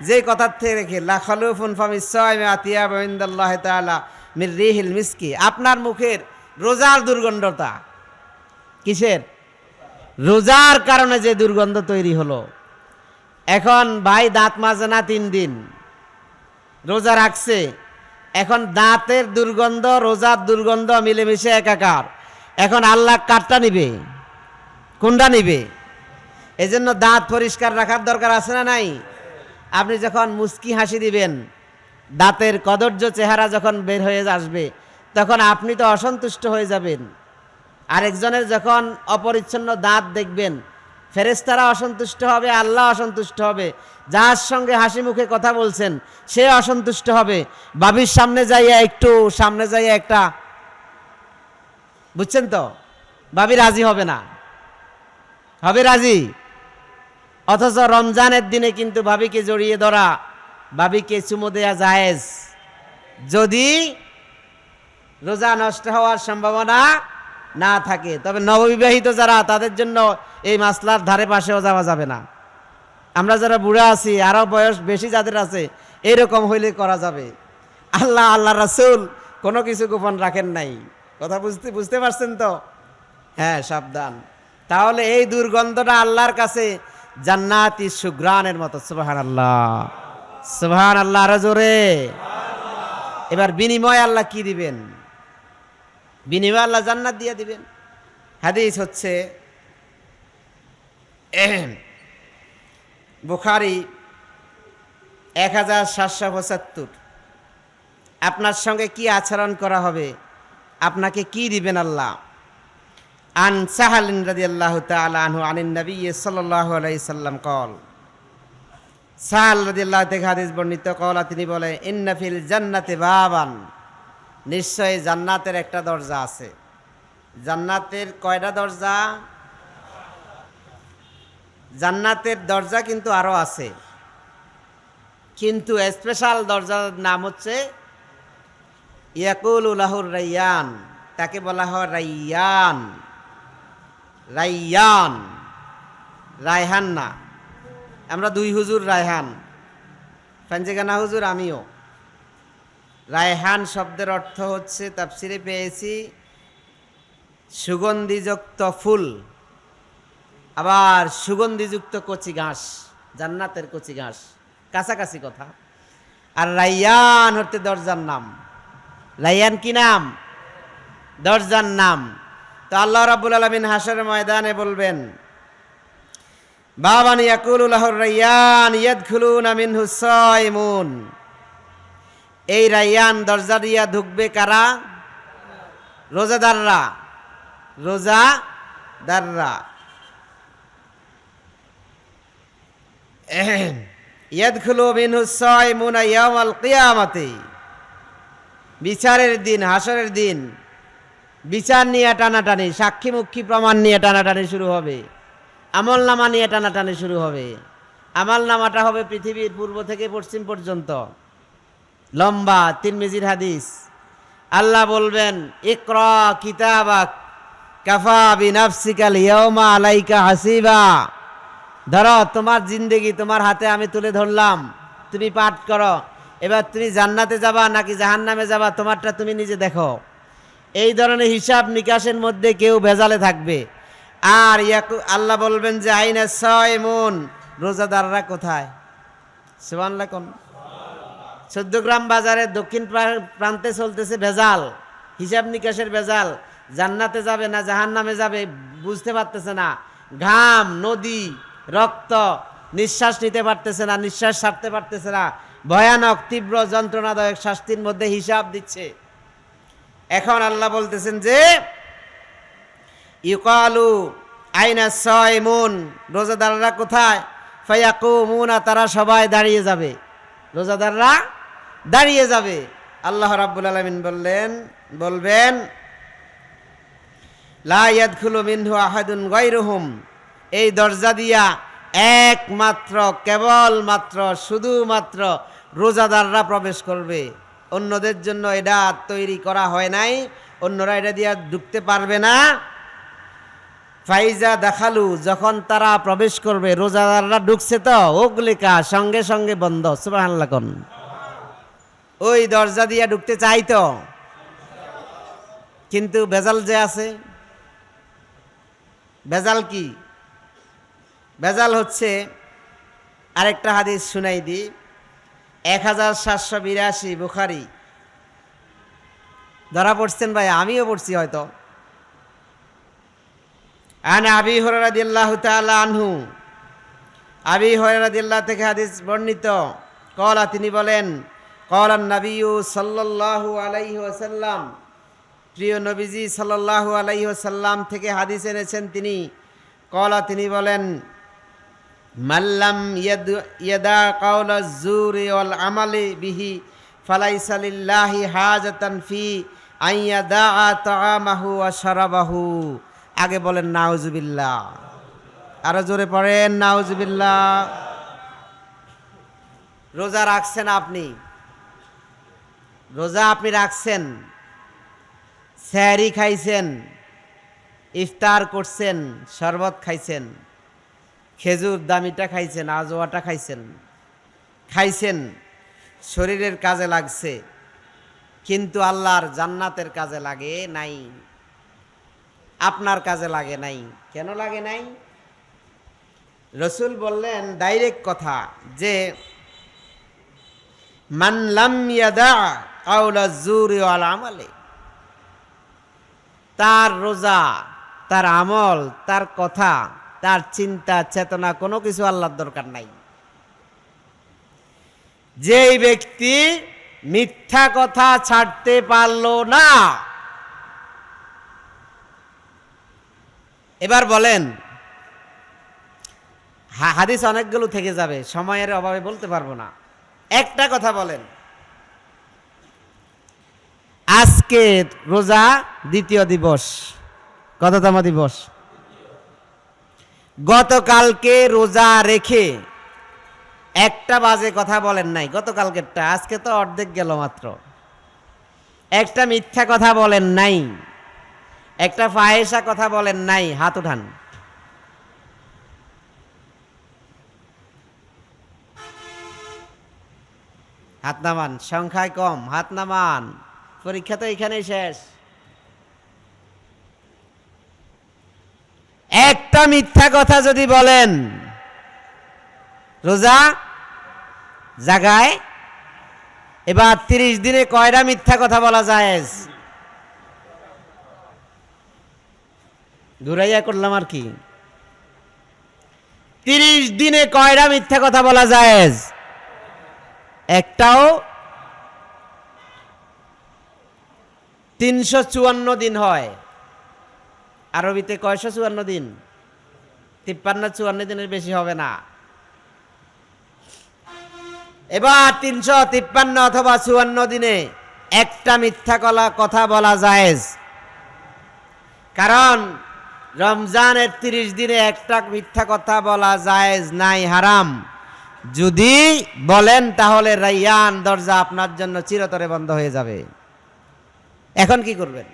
যে কথার থেকে রেখে লাখালুফুন ফামিসাইমে আতিয়াবু ইনদাল্লাহি তাআলা মির রিহিল মিসকি, আপনার মুখের রোজার দুর্গন্ধটা কিসের? রোজার কারণে যে দুর্গন্ধ তৈরি হলো। এখন ভাই দাঁত মাজে না 3 দিন, রোজা রাখছে, এখন দাঁতের দুর্গন্ধ রোজার দুর্গন্ধ মিলেমিশে একাকার। এখন আল্লাহ কারটা নিবে? কোনটা নিবে? এজন্য দাঁত পরিষ্কার রাখার দরকার আছে না নাই? আপনি যখন মুস্কি হাসি দিবেন, দাঁতের কদর্য চেহারা যখন বের হয়ে আসবে, তখন আপনি তো অসন্তুষ্ট হয়ে যাবেন। আরেকজনের যখন অপরিচ্ছন্ন দাঁত দেখবেন, ফেরেশতারা অসন্তুষ্ট হবে, আল্লাহ অসন্তুষ্ট হবে, যার সঙ্গে হাসি মুখে কথা বলছেন সে অসন্তুষ্ট হবে। বাবির সামনে যাইয়া একটু সামনে যাইয়া একটা, বুঝছেন তো, বাবি রাজি হবে না, হবে রাজি? অথচ রমজানের দিনে কিন্তু ভাবিকে জড়িয়ে ধরা, ভাবিকে চুমু দেয়া জায়েজ, যদি রোজা নষ্ট হওয়ার সম্ভাবনা না থাকে। তবে নববিবাহিত যারা, তাদের জন্য এই মাসলার ধারে পাশেও যাওয়া যাবে না। আমরা যারা বুড়া আছি, আরো বয়স বেশি যাদের আছে, এরকম হইলে করা যাবে। আল্লাহ রাসূল কোনো কিছু গোপন রাখেন নাই। কথা বুঝতে পারছেন তো? হ্যাঁ, সাবধান। তাহলে এই দুর্গন্ধটা আল্লাহর কাছে জান্নাতি সুঘ্রাণের মতো। সুবহানাল্লাহ, সুবহানাল্লাহ, আরো জোরে। এবার বিনিময় আল্লাহ কি দিবেন? বিনিময় আল্লাহ জান্নাত দিয়ে দিবেন। হাদিস হচ্ছে বুখারী 1775। আপনার সঙ্গে কি আচরণ করা হবে, আপনাকে কি দিবেন আল্লাহ? আন সাহাল রাদিয়াল্লাহু তাআলা আনহু আনিন নবী সাল্লাল্লাহু আলাইহি সাল্লাম কল, সাহাল রাদিয়াল্লাহু থেকে হাদিস বর্ণিত, কওলা তিনি বলে, ইন্না ফিল জান্নাতি বাবান, নিশ্চয়ই জান্নাতের একটা দরজা আছে। জান্নাতের কয়টা দরজা? জান্নাতের দরজা কিন্তু আরো আছে, কিন্তু স্পেশাল দরজার নাম হচ্ছে ইয়াকুলু লাহুর রাইয়ান, তাকে বলা হয় রাইয়ান। রাইয়ান, রায়হান না। আমরা দুই হুজুর রায়হান, পাঞ্জেগানা হুজুর, আমিও। রায়হান শব্দের অর্থ হচ্ছে, তাফসিরে পেয়েছি, সুগন্ধিযুক্ত ফুল, আবার সুগন্ধিযুক্ত কচি ঘাস, জান্নাতের কচি ঘাস, কাছাকাছি কথা। আর রাইয়ান হচ্ছে দরজার নাম। রাইয়ান কি নাম? দরজার নাম। তো আল্লাহ রাব্বুল আলামিন হাশরের ময়দানে বলবেন, বাবান ইয়াকুলু লাহুর রাইয়ান ইয়াদখুলুনা মিনহু সাইমুন। এই রাইয়ান দরজা দিয়া ঢুকবে কারা? রোজাদাররা। রোজাদাররা। ইয়াদখুলু মিনহু সাইমুনা ইয়াওমাল কিয়ামাতি। বিচারের দিন, হাসরের দিন বিচার নিয়ে টানাটানি, সাক্ষী মুক্ষী প্রমাণ নিয়ে টানাটানি শুরু হবে, আমল নামা নিয়ে টানাটানি শুরু হবে। আমল নামাটা হবে পৃথিবীর পূর্ব থেকে পশ্চিম পর্যন্ত, লম্বা, তিরমিজির হাদিস। আল্লাহ বলবেন, ইকরা কিতাবাক কাফা বিনাফসিকাল ইয়াওমা আলাইকা হাসিবা। ধরো, তোমার জিন্দেগি তোমার হাতে আমি তুলে ধরলাম, তুমি পাঠ করো। এবার তুমি জান্নাতে যাবা নাকি জাহান্নামে যাবা, তোমারটা তুমি নিজে দেখো। এই ধরনের হিসাব নিকাশের মধ্যে কেউ ভেজালে থাকবে। আর আল্লাহ বলবেন যে আইনা সাইমুন, রোজাদাররা কোথায়? সুবহানাল্লাহ কোন? 14 গ্রাম বাজারের দক্ষিণ প্রান্তে চলতেছে ভেজাল, হিসাব নিকাশের ভেজাল। জান্নাতে যাবে না জাহান্নামে যাবে বুঝতে পারতেছে না। ঘাম, নদী, রক্ত, নিঃশ্বাস নিতে পারতেছে না, নিঃশ্বাস ছাড়তে পারতেছে না। ভয়ানক তীব্র যন্ত্রণাদায়ক শাস্তির মধ্যে হিসাব দিচ্ছে। এখন আল্লাহ বলতেছেন যে ইউকালু আইনা সাইমুন, রোজাদাররা কোথায়? ফায়াকুমুনা, তারা সবাই দাঁড়িয়ে যাবে। রোজাদাররা দাঁড়িয়ে যাবে। আল্লাহ রাব্বুল আলামিন বলবেন লা ইয়াদখুলু মিনহু আহাদুন গায়রুহুম। এই দরজা দিয়া একমাত্র, কেবলমাত্র, শুধুমাত্র রোজাদাররা প্রবেশ করবে। অন্যদের জন্য এটা তৈরি করা হয় নাই, অন্যরা এটা দিয়া ঢুকতে পারবে না। ফাইজা দেখালু, যখন তারা প্রবেশ করবে, রোজাদাররা ঢুকছে তো, ওগলিকা, সঙ্গে সঙ্গে বন্ধ। সুবহানাল্লাহ কোন? ওই দরজা দিয়া ঢুকতে চাইতো, কিন্তু ভেজাল যে আছে। ভেজাল কি? ভেজাল হচ্ছে, আরেকটা হাদিস শুনাই দি, 1782 বুখারী। ধরা পড়ছেন ভাই, আমিও পড়ছি হয়তো। আন আবি হুরায়রা রাদিয়াল্লাহু তাআলা আনহু, আবি হুরায়রা রাদিয়াল্লাহু থেকে হাদিস বর্ণিত। কলা, তিনি বলেন, কলান নবিয়্যু সাল্লাল্লাহু আলাইহি ওয়াসাল্লাম, প্রিয় নবীজি সাল্লাল্লাহু আলাইহি ওয়াসাল্লাম থেকে হাদিস এনেছেন তিনি। কলা, তিনি বলেন, মাল্লাম ইয়াদা কাওলা যুরি ওয়াল আমালি বিহি ফালাইসা লিল্লাহি হাজাতান ফি আইয়াদা তাআমাহু ওয়া শারাবাহু। আগে বলেন নাউজুবিল্লাহ, আরো জোরে পড়েন নাউজুবিল্লাহ। রোজা রাখছেন আপনি, রোজা আপনি রাখছেন, সেহরি খাইছেন, ইফতার করছেন, শরবত খাইছেন, খেজুর দামিটা খাইছেন, আজওয়াটা খাইছেন, শরীরের কাজে লাগছে, কিন্তু আল্লাহর জান্নাতের কাজে লাগে নাই, আপনার কাজে লাগে নাই। কেন লাগে নাই? রসুল বললেন ডাইরেক্ট কথা, যে মান লাম ইয়াদা কাওলা যুরি ওয়াল আমালি, তার রোজা, তার আমল, তার কথা, তার চিন্তা চেতনা, কোনো কিছু আল্লাহর দরকার নাই। যেই ব্যক্তি মিথ্যা কথা ছাড়তে পারলো না, এবার বলেন, হাদিস অনেকগুলো থেকে যাবে, সময়ের অভাবে বলতে পারবো না। একটা কথা বলেন, আজ আজকে রোজা দ্বিতীয় দিবস। কততম দিবস? গতকালকে রোজা রেখে 1টা বাজে কথা বলেন নাই, গতকালকেরটা। আজকে তো অর্ধেক গেল মাত্র। একটা মিথ্যা কথা বলেন নাই, একটা ফাহেসা কথা বলেন নাই। হাত উঠান। হাত নামান, সংখ্যায় কম, হাত নামান। পরীক্ষা তো এখানেই শেষ। একটা মিথ্যা কথা যদি বলেন, রোজা জাগায়। এবার 30 দিনে কয়টা মিথ্যা কথা বলা জায়েজ? ঘুরাইয়া করলাম আর কি। 30 দিনে কয়টা মিথ্যা কথা বলা জায়েজ? একটাও। 354 দিন হয়। আরবিতে কয়শো 54 দিন? 53-54 দিনের বেশি হবে না। এবার 353 অথবা 54 দিনে একটা মিথ্যা কথা বলা জায়েজ। কারণ রমজানের 30 দিনে একটা মিথ্যা কথা বলা জায়েজ নাই, হারাম। যদি বলেন তাহলে রাইয়ান দরজা আপনার জন্য চিরতরে বন্ধ হয়ে যাবে। এখন কি করবেন?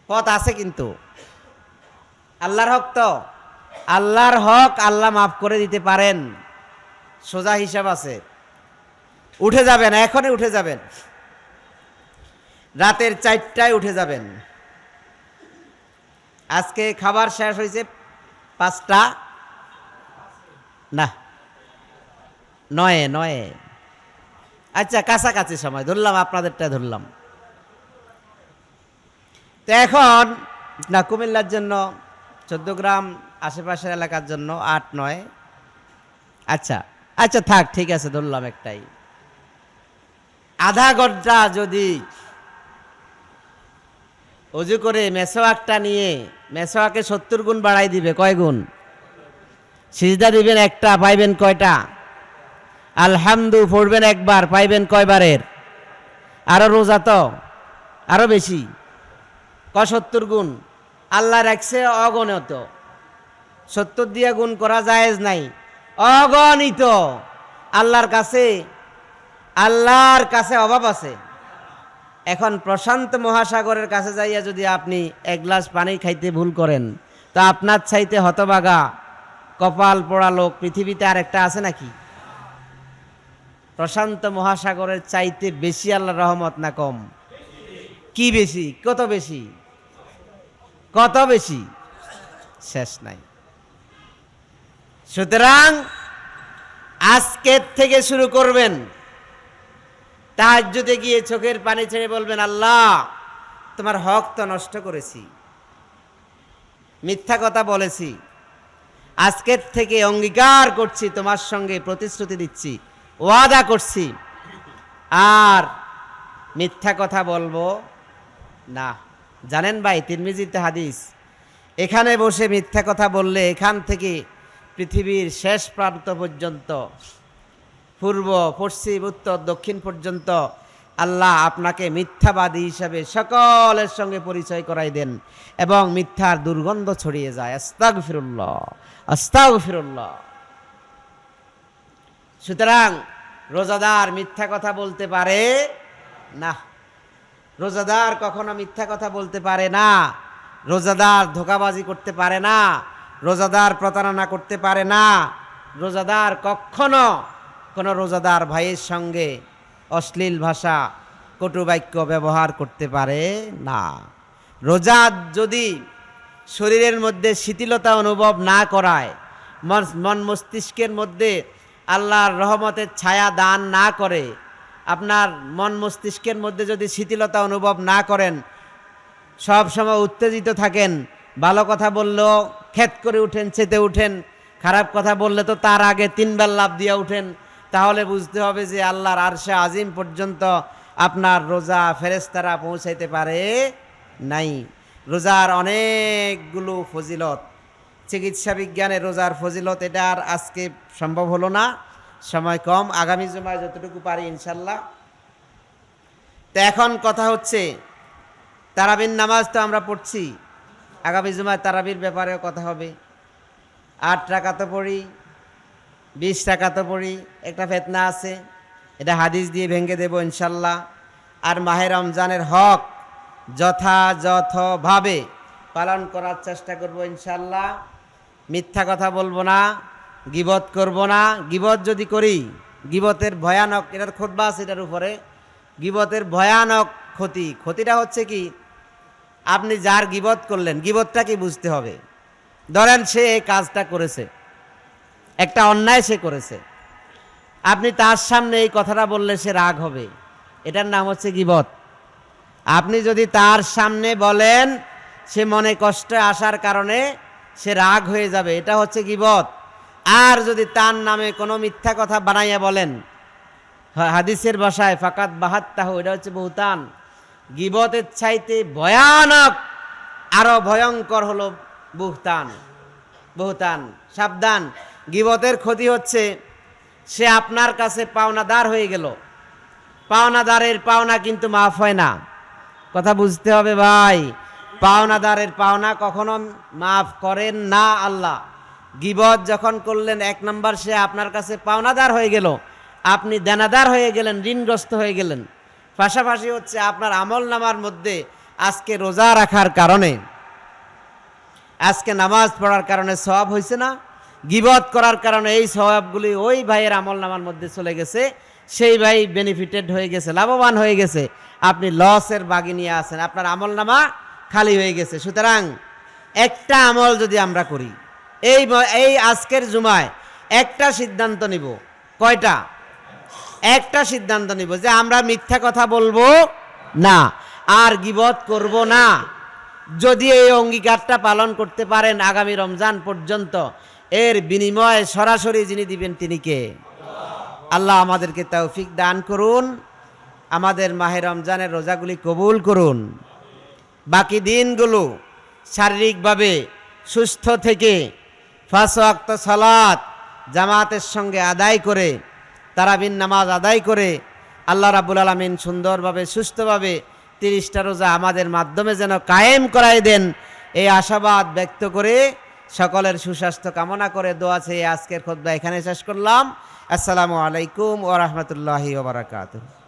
পথ আছে কিন্তু। আল্লাহর হক তো, আল্লাহর হক আল্লাহ মাফ করে দিতে পারেন। সোজা হিসাব আছে। উঠে যাবেন, এখনই উঠে যাবেন। রাতের 4টায় উঠে যাবেন। আজকে খাবার শেষ হয়েছে 5টা, না 9। আচ্ছা, কাছাকাছি সময় ধরলাম, আপনাদেরটা ধরলাম। তো এখন না, কুমিল্লার জন্য 14 গ্রাম, আশেপাশের এলাকার জন্য 8-9। আচ্ছা আচ্ছা, থাক, ঠিক আছে, ধরলাম একটাই। আধা ঘন্টা যদি অজু করে মেসওয়াকটা নিয়ে, মেসওয়াকে 70 গুণ বাড়াই দিবে। কয় গুণ? সিজদা দিবেন একটা, পাইবেন কয়টা? আলহামদু পড়বেন একবার, পাইবেন কয়বারের? আরো রোজা তো আরো বেশি। 70 গুণ। আল্লাহ রাখছে অগণিত। 70 দিয়ে গুণ করা জায়েজ নাই, অগণিত। আল্লাহর কাছে অভাব আছে। এখন প্রশান্ত মহাসাগরের কাছে যাইয়া যদি আপনি 1 গ্লাস পানি খাইতে ভুল করেন, তো আপনার চাইতে হতভাগা কপাল পোড়া লোক পৃথিবীতে আর একটা আছে নাকি? প্রশান্ত মহাসাগরের চাইতে বেশি আল্লাহর রহমত না কম? কি বেশি? কত বেশি? কত বেশি? শেষ নাই। সুতরাং আজকের থেকে শুরু করবেন। তাহাজ্জুদে গিয়ে চোখের পানি ছেড়ে বলবেন, আল্লাহ তোমার হক তো নষ্ট করেছি, মিথ্যা কথা বলেছি। আজকের থেকে অঙ্গীকার করছি, তোমার সঙ্গে প্রতিশ্রুতি দিচ্ছি, ওয়াদা করছি, আর মিথ্যা কথা বলবো না। জানেন ভাই, তিরমিজিতে হাদিস, এখানে বসে মিথ্যা কথা বললে এখান থেকে পৃথিবীর শেষ প্রান্ত পর্যন্ত, পূর্ব পশ্চিম উত্তর দক্ষিণ পর্যন্ত আল্লাহ আপনাকে মিথ্যাবাদী হিসাবে সকলের সঙ্গে পরিচয় করাই দেন এবং মিথ্যার দুর্গন্ধ ছড়িয়ে যায়। আস্তাগফিরুল্লাহ, আস্তাগফিরুল্লাহ। সুতরাং রোজাদার মিথ্যা কথা বলতে পারে না। রোজাদার কখনো মিথ্যা কথা বলতে পারে না। রোজাদার ধোঁকাবাজি করতে পারে না। রোজাদার প্রতারণা করতে পারে না। রোজাদার কখনো কোনো রোজাদার ভাইয়ের সঙ্গে অশ্লীল ভাষা, কটু বাক্য ব্যবহার করতে পারে না। রোজা যদি শরীরের মধ্যে শিথিলতা অনুভব না করায়, মন মস্তিষ্কের মধ্যে আল্লাহর রহমতের ছায়া দান না করে, আপনার মন মস্তিষ্কের মধ্যে যদি শিথিলতা অনুভব না করেন, সব সময় উত্তেজিত থাকেন, ভালো কথা বললেও খেত করে উঠেন, চেতে উঠেন, খারাপ কথা বললে তো তার আগে 3 বার লাফ দিয়ে উঠেন, তাহলে বুঝতে হবে যে আল্লাহর আরশে আজিম পর্যন্ত আপনার রোজা ফেরেশতারা পৌঁছাইতে পারে নাই। রোজার অনেকগুলো ফজিলত, চিকিৎসা বিজ্ঞানে রোজার ফজিলত, এটা আর আজকে সম্ভব হলো না, সময় কম। আগামী জুমায় যতটুকু পারি ইনশাল্লাহ তো এখন কথা হচ্ছে তারাবির নামাজ তো আমরা পড়ছি, আগামী জুমায় তারাবির ব্যাপারেও কথা হবে। 8 রাকাত তো পড়ি, 20 রাকাত তো পড়ি, একটা ফিতনা আছে, এটা হাদিস দিয়ে ভেঙে দেব ইনশাল্লাহ। আর মাহে রমজানের হক যথাযথভাবে পালন করার চেষ্টা করব ইনশাল্লাহ। মিথ্যা কথা বলবো না, গীবত করব না। গীবত যদি করি, গীবতের ভয়ানক, এটার খুতবা আছে এটার উপরে, গীবতের ভয়ানক ক্ষতিটা হচ্ছে কি, আপনি যার গীবত করলেন, গীবতটা কি বুঝতে হবে। ধরেন সে এই কাজটা করেছে, একটা অন্যায় সে করেছে, আপনি তার সামনে এই কথাটা বললে সে রাগ হবে, এটার নাম হচ্ছে গীবত। আপনি যদি তার সামনে বলেন, সে মনে কষ্টে আসার কারণে সে রাগ হয়ে যাবে, এটা হচ্ছে গীবত। আর যদি তার নামে কোনো মিথ্যা কথা বানাইয়া বলেন, হাদিসের ভাষায় ফাকাত বাহাত্তাহ, এটা হচ্ছে বুহতান। গীবতের চাইতে ভয়ানক, আরো ভয়ঙ্কর হলো বুহতান। বুহতান, সাবধান। গীবতের ক্ষতি হচ্ছে সে আপনার কাছে পাওনাদার হয়ে গেল, পাওনাদারের পাওনা কিন্তু মাফ হয় না, কথা বুঝতে হবে ভাই। পাওনাদারের পাওনা কখনো মাফ করেন না আল্লাহ। গীবত যখন করলেন, 1 নম্বর সে আপনার কাছে পাওনাদার হয়ে গেল, আপনি দেনাদার হয়ে গেলেন, ঋণগ্রস্ত হয়ে গেলেন। পাশাপাশি হচ্ছে আপনার আমল নামার মধ্যে আজকে রোজা রাখার কারণে, আজকে নামাজ পড়ার কারণে সওয়াব হয়েছে না, গীবত করার কারণে এই সওয়াবগুলি ওই ভাইয়ের আমল নামার মধ্যে চলে গেছে, সেই ভাই বেনিফিটেড হয়ে গেছে, লাভবান হয়ে গেছে, আপনি লসের বাগি নিয়ে আছেন, আপনার আমল নামা খালি হয়ে গেছে। সুতরাং একটা আমল যদি আমরা করি, এই আজকের জুমায় একটা সিদ্ধান্ত নিব। কয়টা? একটা সিদ্ধান্ত নিব যে আমরা মিথ্যা কথা বলবো না, আর গীবত করব না। যদি এই অঙ্গীকারটা পালন করতে পারেন আগামী রমজান পর্যন্ত, এর বিনিময়ে সরাসরি যিনি দিবেন তিনি কে? আল্লাহ আমাদেরকে তৌফিক দান করুন, আমাদের মাহে রমজানের রোজাগুলি কবুল করুন। বাকি দিনগুলো শারীরিকভাবে সুস্থ থেকে 5 ওয়াক্ত সালাত জামাতের সঙ্গে আদায় করে, তারাবির নামাজ আদায় করে আল্লাহ রাব্বুল আলামিন সুন্দরভাবে সুস্থভাবে 30টা রোজা আমাদের মাধ্যমে যেন কায়েম করাই দেন, এই আশাবাদ ব্যক্ত করে সকলের সুস্বাস্থ্য কামনা করে দোয়া চেয়ে আজকের খুতবা এখানে শেষ করলাম। আসসালামু আলাইকুম ওয়া রাহমাতুল্লাহি ওয়া বারাকাতুহু।